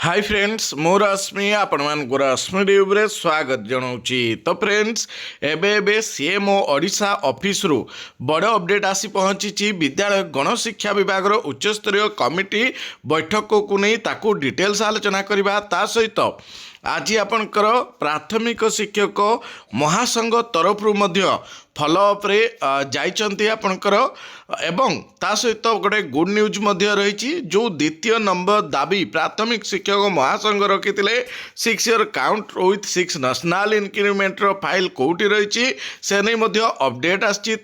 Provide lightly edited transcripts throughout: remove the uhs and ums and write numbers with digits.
Hi friends मो रश्मि आपण मानक रश्मि ड्यूब्रे स्वागत जनाऊँगी। तो फ्रेंड्स एबे सीएमओ ओडिशा ऑफिस रु बड़ अपडेट आसी पहुँची। विद्यालय गणशिक्षा विभाग उच्चस्तरीय कमिटी बैठक को नहीं ताकू डिटेल्स आलोचना करबा। ता सहित आज आपणकर प्राथमिक शिक्षक महासंघ तरफ फॉलोअप रे जाइचंती आपणकर एवं ता सहित गोटे गुड न्यूज रही जो द्वितीय नंबर दाबी प्राथमिक शिक्षक महासंघ रखी 6 year count with 6 national increment file कौटी रही से नहीं अपडेट आसी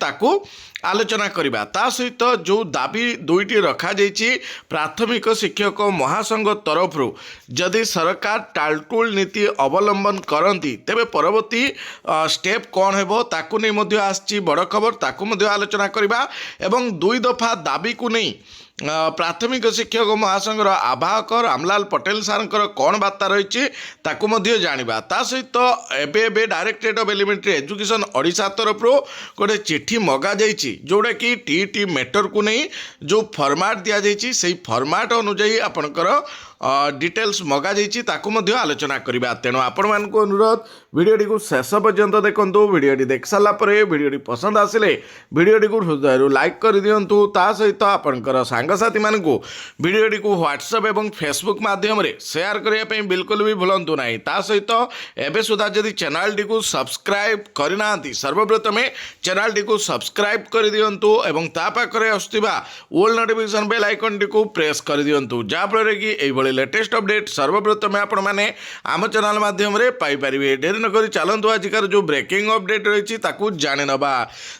आलोचना करबा। ता सहित जो दाबी दुईटी रखा जाइछि प्राथमिक शिक्षक महासंघ तरफ जदि सरकार टालटुल नीति अवलंबन करती तेबे परवर्ती स्टेप कौन हेबो ताकू नहीं मध्य आछि बड़ खबर ताकू मध्य आलोचना करबा। एवं दुई दफा दाबी को नहीं प्राथमिक शिक्षक महासंघ आवाहक रामलाल पटेल सारंकर कौन बार्ता रही ताकू मध्य जानिबा। ता सहित एबे directorate of elementary education Odisha तरफ गोटे चिट्ठी मगा जाइछि जोड़ा कि टीटी मैटर को नहीं जो फॉर्मेट दि जाइछि से फॉर्मेट अनुଯାयी आपणकर डिटेल्स मगा जाइछि ताकू मध्य आलोचना करबा। तेणु आपण मानक अनुरोध वीडियोटी को शेष पर्यंत देखंतु। वीडियोटी देख सारा परे वीडियोटी पसंद आसिले वीडियोटी को हृदय लाइक कर दियंतु। ता सहित आपणकर सांगसाथी मानकु वीडियोटी को व्हाट्सएप एवं फेसबुक माध्यम रे शेयर करने पे बिल्कुल भी भूलंतु नहीं। ता सहित एबे सुधा जदि चैनल टी को सब्सक्राइब करना सर्वप्रथमे चैनल टी को सब्सक्राइब कर दियंतु एवं ता पाखरे आसुथिबा ऑल नोटिफिकेशन बेल आइकन टी को प्रेस कर दियंतु जा फल कि एई लेटेस्ट अपडेट सर्वप्रथमे आपण माने आम चैनल माध्यम रे पाई परिबे। डेरी न करी चलंतु आजिकार जो ब्रेकिंग अपडेट रही ताकू जाने नबा।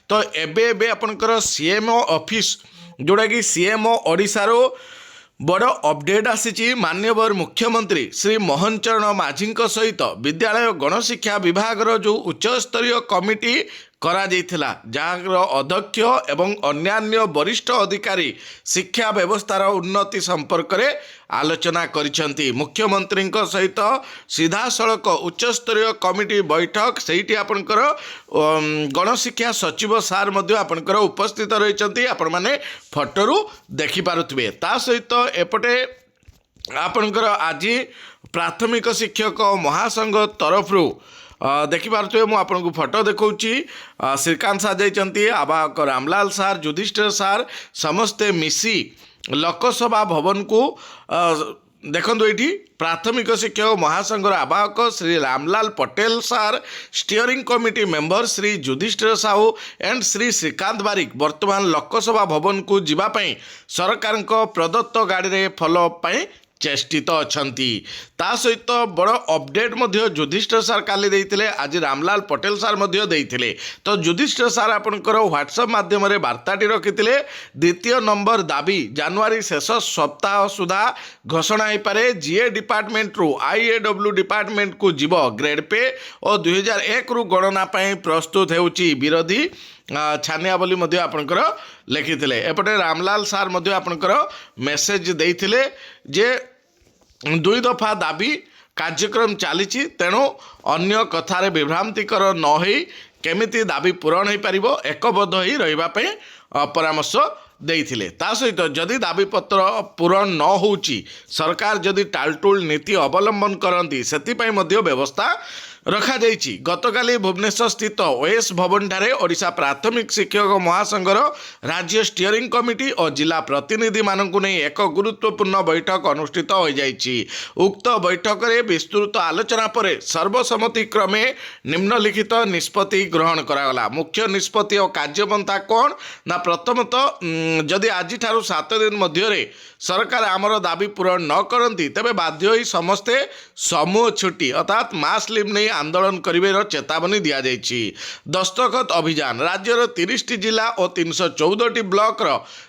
तो एबे आपणकर सीएमओ ऑफिस जोड़ा कि सीएमओ ओडिशा रो बड़ अपडेट आसी। माननीय मुख्यमंत्री श्री मोहन चरण माझी सहित विद्यालय गणशिक्षा विभाग जो उच्चस्तरीय कमिटी करा जाइथिला जार अध्यक्ष एवं अन्यान्य वरिष्ठ अधिकारी शिक्षा व्यवस्थार उन्नति संपर्क में आलोचना करिसेंती। मुख्यमंत्री सहित सीधा सड़क उच्चस्तरीय कमिटी बैठक सेठी आपणकर गणशिक्षा सचिव सार मध्य आपणकर उपस्थित रहिसेंती आपण माने फोटोरू देखि पारुथिबे। ता सहित एपटे आपणकर आज प्राथमिक शिक्षक महासंघ तरफ देखिपे मुझे आपको फोटो देखी श्रीकांत सार जाइए आवाहक रामलाल सार युधिष्ठिर सार समस्ते मिसी लोकसभा भवन को देखो ये प्राथमिक शिक्षक महासंघ आवाहक Shri Ramlal Patel sir steering committee member Shri Yudhishthir Sahu and Shri Srikant Barik वर्तमान लोकसभा भवन को जीवाई सरकार प्रदत्त गाड़ी में फॉलोअप चेष्टित अछंती। ता सहित बड़ अपडेट युधिष्ठिर सार काली देइथिले आज रामलाल पटेल सार मध्य देइथिले। तो युधिष्ठिर सार आपणकर व्हाट्सएप माध्यम रे वार्ताटी रखिथिले द्वितीय नंबर दाबी जनवरी शेष सप्ताह सुधा घोषणा हो पारे। जीए डिपार्टमेंट रु आईएडब्ल्यू डिपार्टमेंट को जीव ग्रेड पे और 2001 रु गणना पाई प्रस्तुत हेउची विरोधी छानिया बोली मध्य आपणकर लिखिथिले। एपटे रामलाल सार मध्य आपणकर मेसेज देइथिले जे दुई दफा दाबी कार्यक्रम चली तेणु अन्य कथार विभ्रांतिकर न होई केमिति दाबी पूरण हो पारिबो एकबद्ध होई रहिबा पई परामर्श देइथिले। ता सहित जदि दाबी पत्र पूरण न होउची सरकार जदि टालटुल नीति अवलंबन करती सेतिपई मध्य व्यवस्था रखा जाइछि। गतकाली भुवनेश्वर स्थित ओएस भवन ठारे ओडिशा प्राथमिक शिक्षक महासंघर राज्य स्टीयरिंग कमिटी और जिला प्रतिनिधि मानकु नहीं एक गुरुत्वपूर्ण बैठक अनुष्ठित हो जाइछि। उक्त बैठक में विस्तृत आलोचना पर सर्वसम्मति क्रमे निम्नलिखित निष्पत्ति ग्रहण करागला। मुख्य निष्पत्ति और कार्यपंथा कौन ना प्रथमतः जदि आज 7 दिन मध्य सरकार आमर दाबी पूरण न करती तेबे बाध्य होई समस्ते समूह छुट्टी अर्थात मास लिव नहीं आंदोलन करिवेर चेतावनी दिया जाइछि। दस्तखत अभियान राज्यर 30 जिला और 314 ब्लॉक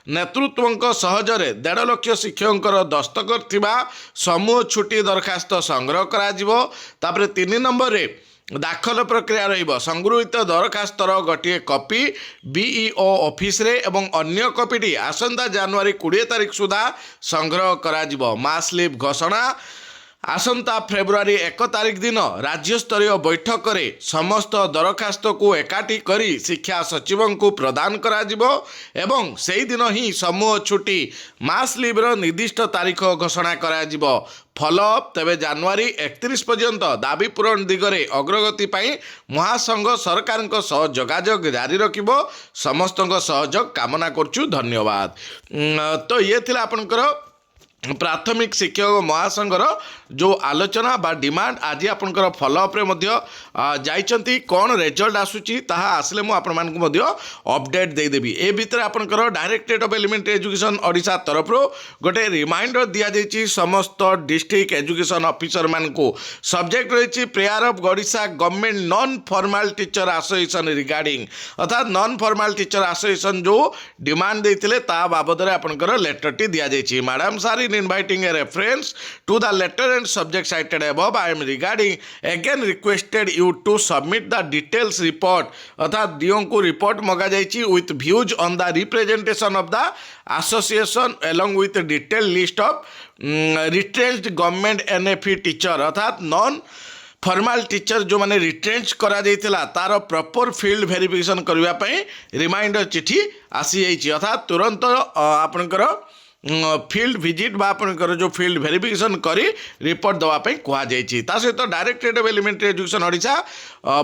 नेतृत्व सहजरे 1.5 लाख शिक्षकों दस्तखत थिबा समूह छुट्टी दरखास्त संग्रह करा। तापरे 3 नंबर रे दाखल प्रक्रिया रहिबो संगृहीत दरखास्तर गोटे कॉपी बीईओ ऑफिस रे एवं अन्य कॉपीटी आसंता जनवरी 20 तारिख सुधा संग्रह करा। मास लिव घोषणा आसंता फेब्रुआरी 1 तारिख दिन राज्यस्तरीय बैठक रे समस्त दरखास्त को एकाठी करी शिक्षा सचिव को प्रदान करा जिवो एवं सेही दिन ही समूह छुट्टी मास लिव्र निर्दिष्ट तारीख घोषणा करा जिवो। फॉलोअप तेबे जनवरी 31 पर्यंत दाबी पूरण दिगरे अग्रगति पाई महासंघ सरकार जोगाजोग जारी रखिबो समस्त सहयोग कामना करछु धन्यवाद। तो ये थिला आपनकर प्राथमिक शिक्षक महासंघर जो आलोचना बा डिमांड आज आपनकर फॉलोअप रे मध्य जाइचंती कोन रिजल्ट आसुची ताहा आसले मु आपन मान को मध्य अपडेट दे देबी। ए भीतर आपनकर directorate of elementary education Odisha तरफ रो गोटे रिमाइंडर दिया जाइची समस्त डिस्ट्रिक्ट एजुकेशन ऑफिसर मान को। सब्जेक्ट रहिची prayer of Odisha government non formal teacher association regarding अर्थात नॉन फॉर्मल टीचर एसोसिएशन जो डिमांड देथिले ता बाबद रे आपनकर लेटर टी दिया जाइची। Madam sir in inviting a reference to the letter and subject cited above, I am regarding again requested you to submit the details report अर्थात दियों को रिपोर्ट मगा जाइची with views on the representation of the association along with a detailed list of retrenched government NFE teacher अर्थात non formal teacher जो माने retrench करा जाइतिला तार proper field verification करबा पई रिमाइंडर चिठी आसी जाइची अर्थात तुरंत आपनकर फील्ड विजिट बा आपनकर जो फील्ड वेरिफिकेशन करी रिपोर्ट दवाई कह सहित directorate of elementary education Odisha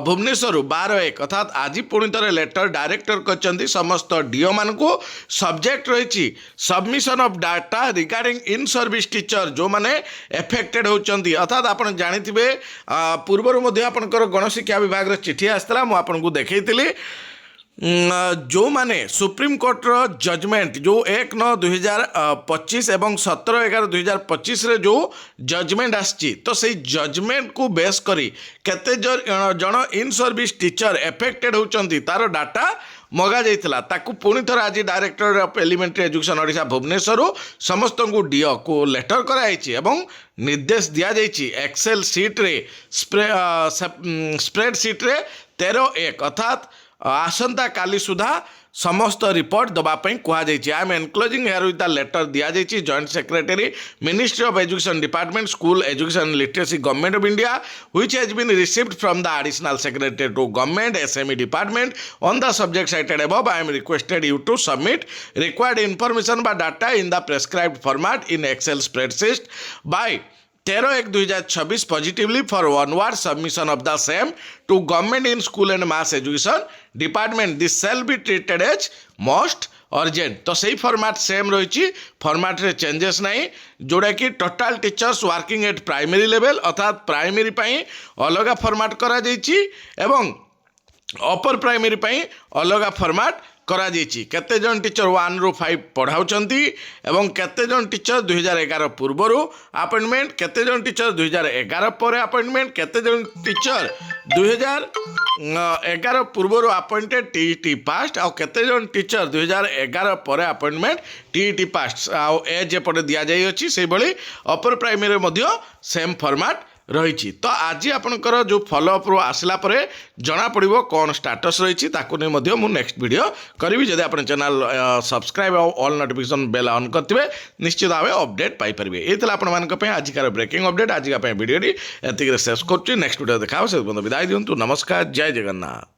Bhubaneswar 12/1 अर्थात आज पुणी थे लेटर डायरेक्टर कर समस्त डीओ मान को सब्जेक्ट रही submission of data regarding in service teacher जो माने एफेक्टेड होती अर्थात आप जानी पूर्वर आपनकर गणशिक्षा विभाग चिठी आसला मुझे देखी जो माने सुप्रीम कोर्ट रो जजमेंट जो 1/9/2025 एवं 17/11/2025 रे जो जजमेंट आसी तो से जजमेंट को बेस करी केते जन इन सर्विस टीचर एफेक्टेड होचंती तार डाटा मगा जाइतिला ताकू पुणी थर आज director of elementary education Odisha Bhubaneswar समस्त को डीओ को लेटर कराई एवं निर्देश दिया जाइछि एक्सेल सीट रे स्प्रेड सीट रे 13/1 अर्थात आसंता काली सुधा समस्त रिपोर्ट दबापी कहुई। I am enclosing herewith the letter दि जाइए joint secretary ministry of education department school education literacy government of India which has been received from the additional secretary to government SME department on the subject cited above. I am requested you to submit required information बा data in the prescribed format in Excel spreadsheet by 13/1/2026 positively for onward submission of the same to government in school and mass education department. This shall be treated as most urgent. तो सही format same रही format रे changes नहीं जोड़ा कि total teachers working at primary level अर्थात primary पाई अलग format करा जाइछि एवं अपर प्राइमरी पाई अलग फॉर्मेट करा जाइछि। केते जन टीचर 1 ରୁ 5 पढ़ाउछंती एवं केते जन टीचर 2011 पूर्वरु अपॉइंटमेंट केते जन टीचर 2011 पर अपॉइंटमेंट केते जन टीचर 2011 पूर्वरु अपॉइंटेड टीईटी पास्ट आ केते जन टीचर 2011 पर अपॉइंटमेंट टीईटी पास्ट आ एज एपटे दिया जाई अछि से भली अपर प्राइमरी मध्य सेम फॉर्मेट रही। तो आज आपनकर जो फॉलोअप रो आसला परे जना पड़िबो कोन स्टेटस रही ताकू नै मध्य मु नेक्स्ट वीडियो करिवि। जदि आपन चैनल सब्सक्राइब और ऑल नोटिफिकेशन बेल ऑन करथिबे निश्चित भावे अपडेट पाई परिबे। एतला आपन मानक पे आजिकार ब्रेकिंग अपडेट आजिका पे वीडियो डी एतिक शेष करछि। नेक्स्ट वीडियो देखाओ से विदाई दियंतु। नमस्कार, जय जगन्नाथ।